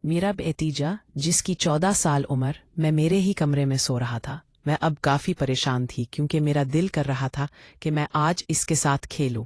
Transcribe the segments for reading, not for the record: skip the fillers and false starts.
मेरा भतीजा जिसकी 14 साल उम्र, मैं मेरे ही कमरे में सो रहा था। मैं अब काफ़ी परेशान थी क्योंकि मेरा दिल कर रहा था कि मैं आज इसके साथ खेलूं।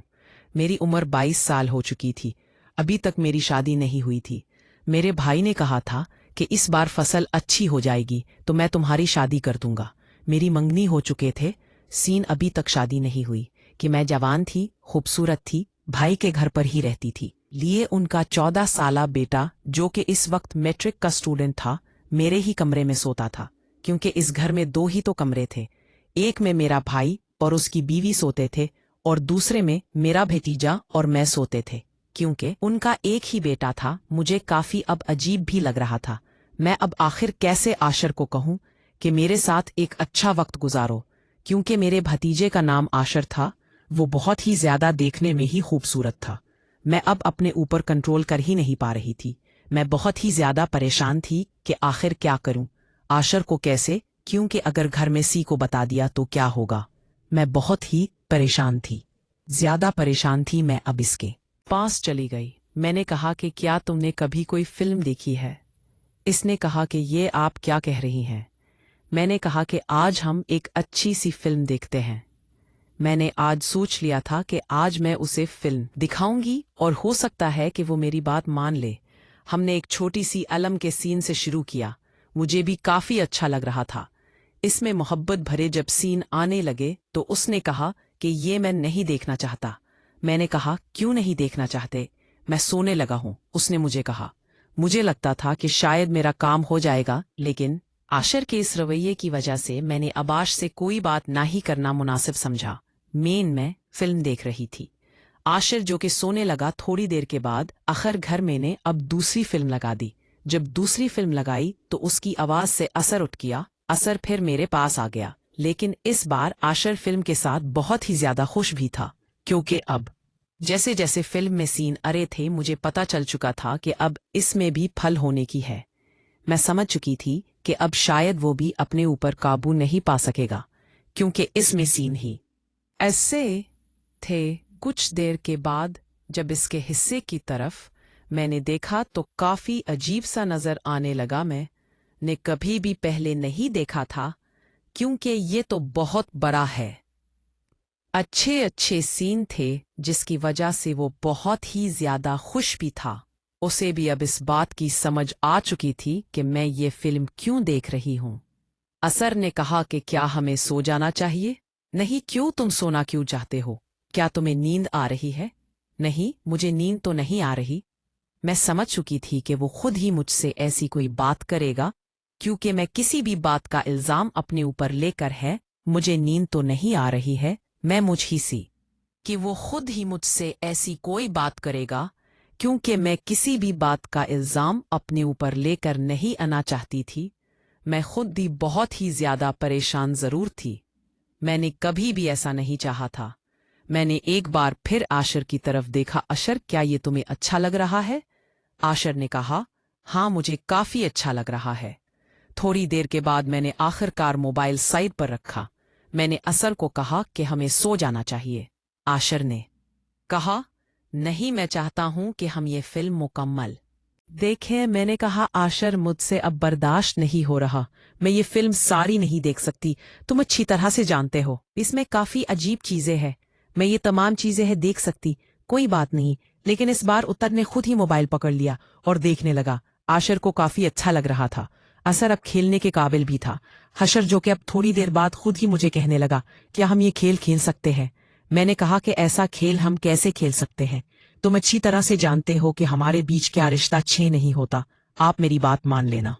मेरी उम्र 22 साल हो चुकी थी। अभी तक मेरी शादी नहीं हुई थी। मेरे भाई ने कहा था कि इस बार फसल अच्छी हो जाएगी तो मैं तुम्हारी शादी कर दूंगा। मेरी मंगनी हो चुके थे। सीन अभी तक शादी नहीं हुई कि मैं जवान थी, खूबसूरत थी, भाई के घर पर ही रहती थी। लिए उनका 14 साला बेटा जो कि इस वक्त मैट्रिक का स्टूडेंट था, मेरे ही कमरे में सोता था क्योंकि इस घर में 2 ही तो कमरे थे। एक में मेरा भाई और उसकी बीवी सोते थे और दूसरे में मेरा भतीजा और मैं सोते थे। क्योंकि उनका एक ही बेटा था, मुझे काफी अब अजीब भी लग रहा था। मैं अब आखिर कैसे आशर को कहूं कि मेरे साथ एक अच्छा वक्त गुजारो, क्योंकि मेरे भतीजे का नाम आशर था। वो बहुत ही ज्यादा देखने में ही खूबसूरत था। मैं अब अपने ऊपर कंट्रोल कर ही नहीं पा रही थी। मैं बहुत ही ज्यादा परेशान थी कि आखिर क्या करूं, आशर को कैसे, क्योंकि अगर घर में सी को बता दिया तो क्या होगा। मैं बहुत ही परेशान थी, ज्यादा परेशान थी। मैं अब इसके पास चली गई। मैंने कहा कि क्या तुमने कभी कोई फिल्म देखी है? इसने कहा कि ये आप क्या कह रही हैं। मैंने कहा कि आज हम एक अच्छी सी फिल्म देखते हैं। मैंने आज सोच लिया था कि आज मैं उसे फिल्म दिखाऊंगी और हो सकता है कि वो मेरी बात मान ले। हमने एक छोटी सी अलम के सीन से शुरू किया। मुझे भी काफी अच्छा लग रहा था। इसमें मोहब्बत भरे जब सीन आने लगे तो उसने कहा कि ये मैं नहीं देखना चाहता। मैंने कहा क्यों नहीं देखना चाहते? मैं सोने लगा हूं, उसने मुझे कहा। मुझे लगता था कि शायद मेरा काम हो जाएगा, लेकिन आशर के इस रवैये की वजह से मैंने अबाश से कोई बात ना ही करना मुनासिब समझा। मैं फिल्म देख रही थी। आशिर जो कि सोने लगा थोड़ी देर के बाद, आखिर घर मैंने अब दूसरी फिल्म लगा दी। जब दूसरी फिल्म लगाई तो उसकी आवाज से असर उठ गया। असर फिर मेरे पास आ गया, लेकिन इस बार आशिर फिल्म के साथ बहुत ही ज्यादा खुश भी था, क्योंकि अब जैसे जैसे फिल्म में सीन आ रहे थे मुझे पता चल चुका था कि अब इसमें भी फल होने की है। मैं समझ चुकी थी कि अब शायद वो भी अपने ऊपर काबू नहीं पा सकेगा, क्योंकि इसमें सीन ही ऐसे थे। कुछ देर के बाद जब इसके हिस्से की तरफ मैंने देखा तो काफी अजीब सा नजर आने लगा। मैंने कभी भी पहले नहीं देखा था, क्योंकि ये तो बहुत बड़ा है। अच्छे अच्छे सीन थे जिसकी वजह से वो बहुत ही ज्यादा खुश भी था। उसे भी अब इस बात की समझ आ चुकी थी कि मैं ये फिल्म क्यों देख रही हूं। असर ने कहा कि क्या हमें सो जाना चाहिए? नहीं, क्यों? तुम सोना क्यों चाहते हो? क्या तुम्हें नींद आ रही है? नहीं, मुझे नींद तो नहीं आ रही। मैं समझ चुकी थी कि वो खुद ही मुझसे ऐसी कोई बात करेगा, क्योंकि मैं किसी भी बात का इल्जाम अपने ऊपर लेकर है। मुझे नींद तो नहीं आ रही है, मैं मुझ ही सी कि वो खुद ही मुझसे ऐसी कोई बात करेगा, क्योंकि मैं किसी भी बात का इल्जाम अपने ऊपर लेकर नहीं आना चाहती थी। मैं खुद ही बहुत ही ज्यादा परेशान जरूर थी। मैंने कभी भी ऐसा नहीं चाहा था। मैंने एक बार फिर आशर की तरफ देखा। आशर, क्या ये तुम्हें अच्छा लग रहा है? आशर ने कहा, हाँ मुझे काफी अच्छा लग रहा है। थोड़ी देर के बाद मैंने आखिरकार मोबाइल साइड पर रखा। मैंने असर को कहा कि हमें सो जाना चाहिए। आशर ने कहा, नहीं, मैं चाहता हूं कि हम ये फिल्म मुकम्मल देखें। मैंने कहा, आशर मुझसे अब बर्दाश्त नहीं हो रहा। मैं ये फिल्म सारी नहीं देख सकती। तुम अच्छी तरह से जानते हो इसमें काफी अजीब चीजें हैं। मैं ये तमाम चीजें है देख सकती, कोई बात नहीं। लेकिन इस बार उत्तर ने खुद ही मोबाइल पकड़ लिया और देखने लगा। आशर को काफी अच्छा लग रहा था। असर अब खेलने के काबिल भी था। हशर जो कि अब थोड़ी देर बाद खुद ही मुझे कहने लगा, क्या हम ये खेल खेल सकते हैं? मैंने कहा कि ऐसा खेल हम कैसे खेल सकते हैं? तुम अच्छी तरह से जानते हो कि हमारे बीच क्या रिश्ता अच्छे नहीं होता। आप मेरी बात मान लेना।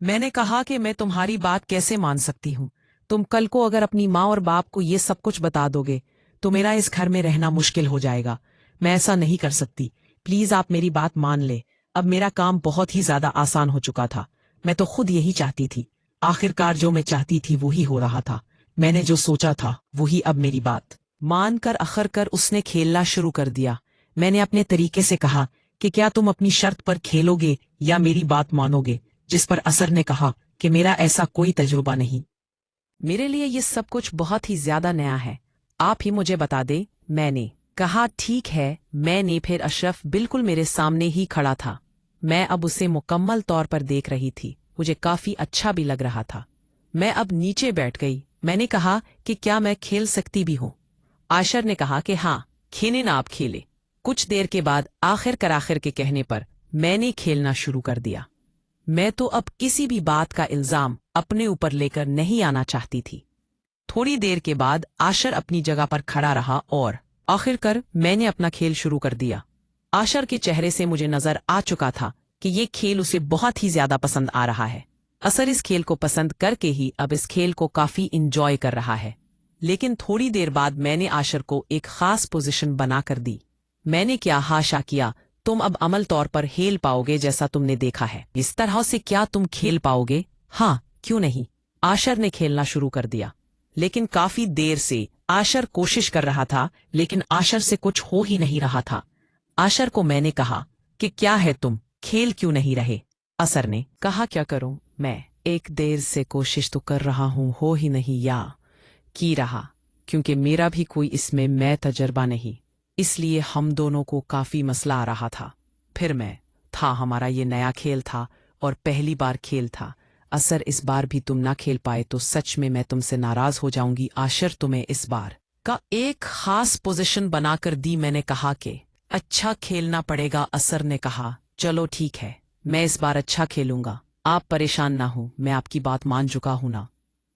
मैंने कहा कि मैं तुम्हारी बात कैसे मान सकती हूँ? तुम कल को अगर अपनी माँ और बाप को ये सब कुछ बता दोगे तो मेरा इस घर में रहना मुश्किल हो जाएगा। मैं ऐसा नहीं कर सकती। प्लीज आप मेरी बात मान ले। अब मेरा काम बहुत ही ज्यादा आसान हो चुका था। मैं तो खुद यही चाहती थी। आखिरकार जो मैं चाहती थी वही हो रहा था। मैंने जो सोचा था वही अब मेरी बात मानकर आखिरकार उसने खेलना शुरू कर दिया। मैंने अपने तरीके से कहा कि क्या तुम अपनी शर्त पर खेलोगे या मेरी बात मानोगे? जिस पर असर ने कहा कि मेरा ऐसा कोई तजुर्बा नहीं। मेरे लिए ये सब कुछ बहुत ही ज्यादा नया है। आप ही मुझे बता दें। मैंने कहा, ठीक है। मैंने फिर अशरफ बिल्कुल मेरे सामने ही खड़ा था। मैं अब उसे मुकम्मल तौर पर देख रही थी। मुझे काफी अच्छा भी लग रहा था। मैं अब नीचे बैठ गई। मैंने कहा कि क्या मैं खेल सकती भी हूँ? आशर ने कहा कि हाँ, खेले ना, आप खेले। कुछ देर के बाद आखिर के कहने पर मैंने खेलना शुरू कर दिया। मैं तो अब किसी भी बात का इल्जाम अपने ऊपर लेकर नहीं आना चाहती थी। थोड़ी देर के बाद आशर अपनी जगह पर खड़ा रहा और आखिरकार मैंने अपना खेल शुरू कर दिया। आशर के चेहरे से मुझे नजर आ चुका था कि ये खेल उसे बहुत ही ज्यादा पसंद आ रहा है। असर इस खेल को पसंद करके ही अब इस खेल को काफी इंजॉय कर रहा है। लेकिन थोड़ी देर बाद मैंने आशर को एक खास पोजीशन बनाकर दी। मैंने क्या हाशा किया, तुम अब अमल तौर पर खेल पाओगे जैसा तुमने देखा है। इस तरह से क्या तुम खेल पाओगे? हाँ, क्यों नहीं। आशर ने खेलना शुरू कर दिया। लेकिन काफी देर से आशर कोशिश कर रहा था, लेकिन आशर से कुछ हो ही नहीं रहा था। आशर को मैंने कहा कि क्या है, तुम खेल क्यों नहीं रहे? असर ने कहा, क्या करूं, मैं एक देर से कोशिश तो कर रहा हूं, हो ही नहीं या की रहा, क्योंकि मेरा भी कोई इसमें मैं तजर्बा नहीं, इसलिए हम दोनों को काफी मसला आ रहा था। फिर मैं था, हमारा ये नया खेल था और पहली बार खेल था। असर, इस बार भी तुम ना खेल पाए तो सच में मैं तुमसे नाराज हो जाऊंगी। आशर, तुम्हें इस बार का एक खास पोजीशन बनाकर दी। मैंने कहा कि अच्छा खेलना पड़ेगा। असर ने कहा, चलो ठीक है, मैं इस बार अच्छा खेलूंगा, आप परेशान ना हो, मैं आपकी बात मान चुका हूं ना।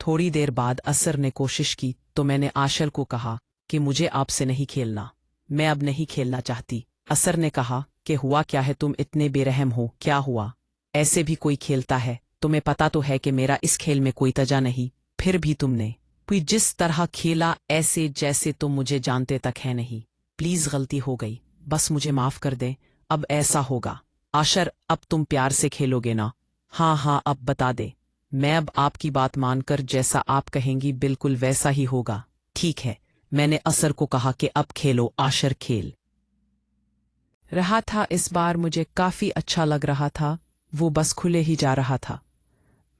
थोड़ी देर बाद असर ने कोशिश की तो मैंने आशर को कहा कि मुझे आपसे नहीं खेलना, मैं अब नहीं खेलना चाहती। असर ने कहा कि हुआ क्या है, तुम इतने बेरहम हो, क्या हुआ? ऐसे भी कोई खेलता है? तुम्हें पता तो है कि मेरा इस खेल में कोई तजा नहीं, फिर भी तुमने कोई जिस तरह खेला ऐसे जैसे तुम मुझे जानते तक है नहीं। प्लीज, गलती हो गई, बस मुझे माफ कर दे, अब ऐसा होगा। आशर, अब तुम प्यार से खेलोगे ना? हाँ हाँ, अब बता दे, मैं अब आपकी बात मानकर जैसा आप कहेंगी बिल्कुल वैसा ही होगा। ठीक है, मैंने असर को कहा कि अब खेलो। आशर खेल रहा था। इस बार मुझे काफी अच्छा लग रहा था, वो बस खुले ही जा रहा था।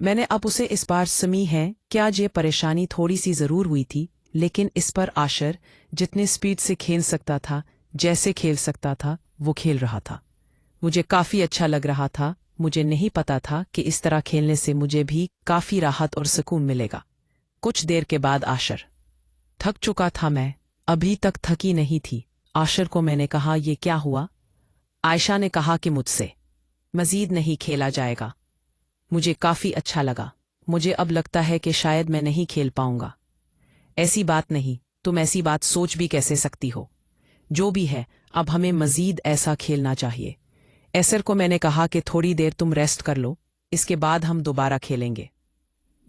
मैंने अब उसे इस बार समी है क्या ये परेशानी थोड़ी सी जरूर हुई थी, लेकिन इस पर आशर जितने स्पीड से खेल सकता था, जैसे खेल सकता था, वो खेल रहा था। मुझे काफी अच्छा लग रहा था। मुझे नहीं पता था कि इस तरह खेलने से मुझे भी काफी राहत और सुकून मिलेगा। कुछ देर के बाद आशर थक चुका था, मैं अभी तक थकी नहीं थी। आशर को मैंने कहा, ये क्या हुआ? आयशा ने कहा कि मुझसे मजीद नहीं खेला जाएगा। मुझे काफी अच्छा लगा। मुझे अब लगता है कि शायद मैं नहीं खेल पाऊंगा। ऐसी बात नहीं, तुम ऐसी बात सोच भी कैसे सकती हो? जो भी है, अब हमें मजीद ऐसा खेलना चाहिए। एसर को मैंने कहा कि थोड़ी देर तुम रेस्ट कर लो, इसके बाद हम दोबारा खेलेंगे।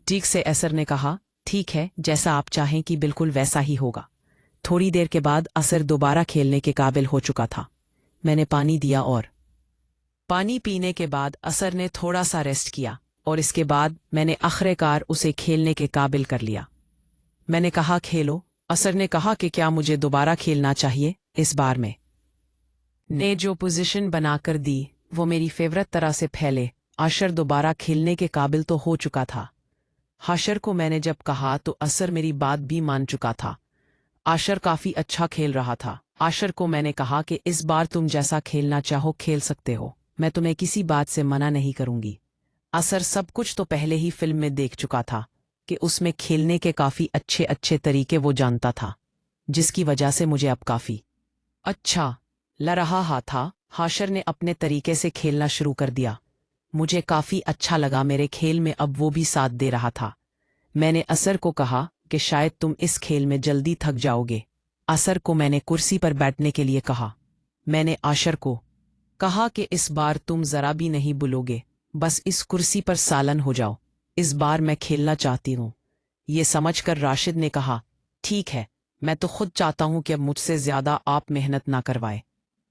ठीक से, एसर ने कहा, ठीक है, जैसा आप चाहें कि बिल्कुल वैसा ही होगा। थोड़ी देर के बाद असर दोबारा खेलने के काबिल हो चुका था। मैंने पानी दिया और पानी पीने के बाद असर ने थोड़ा सा रेस्ट किया और इसके बाद मैंने आखिरकार उसे खेलने के काबिल कर लिया। मैंने कहा, खेलो। असर ने कहा कि क्या मुझे दोबारा खेलना चाहिए? इस बार में ने जो पोजीशन बनाकर दी वो मेरी फेवरेट तरह से फैले। आशर दोबारा खेलने के काबिल तो हो चुका था। आशर को मैंने जब कहा तो असर मेरी बात भी मान चुका था। आशर काफी अच्छा खेल रहा था। आशर को मैंने कहा कि इस बार तुम जैसा खेलना चाहो खेल सकते हो, मैं तुम्हें किसी बात से मना नहीं करूंगी। असर सब कुछ तो पहले ही फिल्म में देख चुका था कि उसमें खेलने के काफी अच्छे अच्छे तरीके वो जानता था, जिसकी वजह से मुझे अब काफी अच्छा लग रहा था। आशर ने अपने तरीके से खेलना शुरू कर दिया। मुझे काफी अच्छा लगा, मेरे खेल में अब वो भी साथ दे रहा था। मैंने असर को कहा कि शायद तुम इस खेल में जल्दी थक जाओगे। असर को मैंने कुर्सी पर बैठने के लिए कहा। मैंने आशर को कहा कि इस बार तुम जरा भी नहीं बुलोगे, बस इस कुर्सी पर सालन हो जाओ, इस बार मैं खेलना चाहती हूँ। ये समझकर राशिद ने कहा, ठीक है, मैं तो खुद चाहता हूँ कि अब मुझसे ज्यादा आप मेहनत ना करवाए।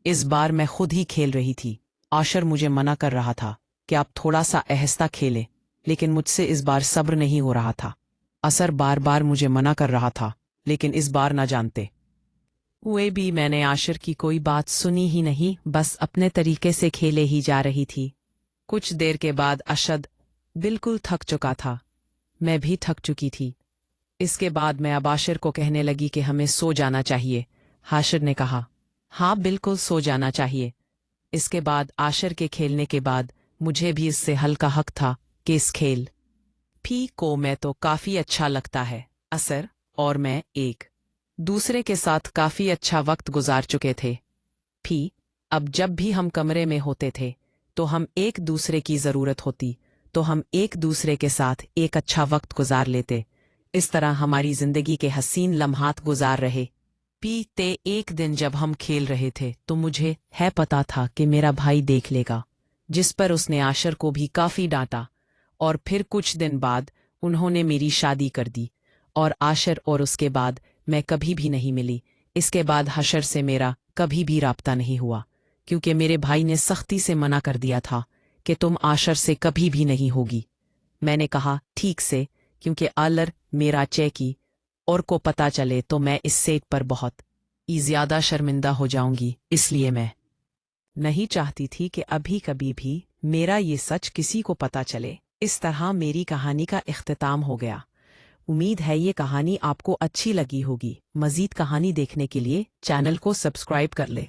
इस बार मैं खुद ही खेल रही थी। आशर मुझे मना कर रहा था कि आप थोड़ा सा आहिस्ता खेलें, लेकिन मुझसे इस बार सब्र नहीं हो रहा था। असर बार बार मुझे मना कर रहा था, लेकिन इस बार ना जानते हुए भी मैंने आशर की कोई बात सुनी ही नहीं, बस अपने तरीके से खेले ही जा रही थी। कुछ देर के बाद अशद बिल्कुल थक चुका था, मैं भी थक चुकी थी। इसके बाद मैं अब आशर को कहने लगी कि हमें सो जाना चाहिए। आशर ने कहा, हाँ बिल्कुल सो जाना चाहिए। इसके बाद आशर के खेलने के बाद मुझे भी इससे हल्का हक था कि इस खेल फी को मैं तो काफ़ी अच्छा लगता है। असर और मैं एक दूसरे के साथ काफ़ी अच्छा वक्त गुजार चुके थे। फी अब जब भी हम कमरे में होते थे तो हम एक दूसरे की ज़रूरत होती तो हम एक दूसरे के साथ एक अच्छा वक्त गुजार लेते। इस तरह हमारी ज़िंदगी के हसीन लम्हात गुजार रहे। पीते एक दिन जब हम खेल रहे थे तो मुझे है पता था कि मेरा भाई देख लेगा, जिस पर उसने आशर को भी काफ़ी डांटा। और फिर कुछ दिन बाद उन्होंने मेरी शादी कर दी और आशर और उसके बाद मैं कभी भी नहीं मिली। इसके बाद हशर से मेरा कभी भी राब्ता नहीं हुआ क्योंकि मेरे भाई ने सख्ती से मना कर दिया था कि तुम आशर से कभी भी नहीं होगी। मैंने कहा ठीक से, क्योंकि आलर मेरा चेकी और को पता चले तो मैं इस सेट पर बहुत ही ज्यादा शर्मिंदा हो जाऊंगी, इसलिए मैं नहीं चाहती थी कि अभी कभी भी मेरा ये सच किसी को पता चले। इस तरह मेरी कहानी का इख्तिताम हो गया। उम्मीद है ये कहानी आपको अच्छी लगी होगी। मज़ीद कहानी देखने के लिए चैनल को सब्सक्राइब कर ले।